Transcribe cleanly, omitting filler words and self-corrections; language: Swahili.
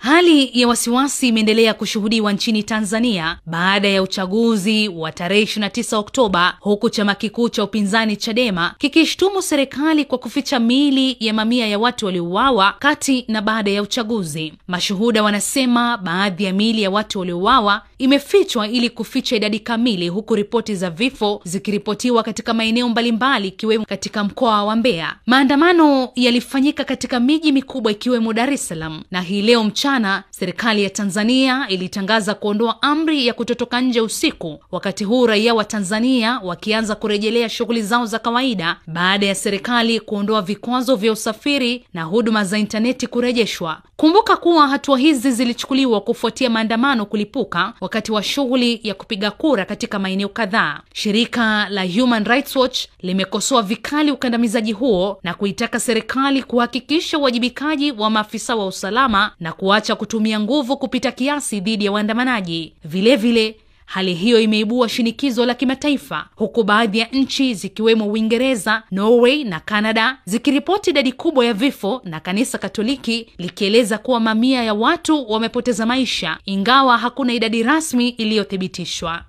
Hali ya wasiwasi imeendelea kushuhudiwa nchini Tanzania baada ya uchaguzi wa tarehe 29 Oktoba, huku chama kikuu cha upinzani Chadema kikishtumu serikali kwa kuficha miili ya mamia ya watu waliouawa kati na baada ya uchaguzi. Mashuhuda wanasema baadhi ya miili ya watu waliouawa imefichwa ili kuficha idadi kamili, huku ripoti za vifo zikiripotiwa katika maeneo mbalimbali ikiwemo katika mkoa wa Mbeya. Maandamano yalifanyika katika miji mikubwa ikiwemo Dar es Salaam, na hii leo mchana serikali ya Tanzania ilitangaza kuondoa amri ya kutotoka nje usiku, wakati huu raia wa Tanzania wakianza kurejelea shughuli zao za kawaida baada ya serikali kuondoa vikwazo vya usafiri na huduma za interneti kurejeshwa. Kumbuka kuwa hatua hizi zilichukuliwa kufuatia maandamano kulipuka wakati wa shughuli ya kupiga kura katika maeneo kadhaa. Shirika la Human Rights Watch limekosoa vikali ukandamizaji huo na kuitaka serikali kuhakikisha uwajibikaji wa maafisa wa usalama na kuacha kutumia nguvu kupita kiasi dhidi ya waandamanaji. Vilevile, hali hiyo imeibua shinikizo la kimataifa, huku baadhi ya nchi zikiwemo Uingereza, Norway na Canada zikiripoti idadi kubwa ya vifo, na kanisa Katoliki likieleza kuwa mamia ya watu wamepoteza maisha, ingawa hakuna idadi rasmi iliyothibitishwa.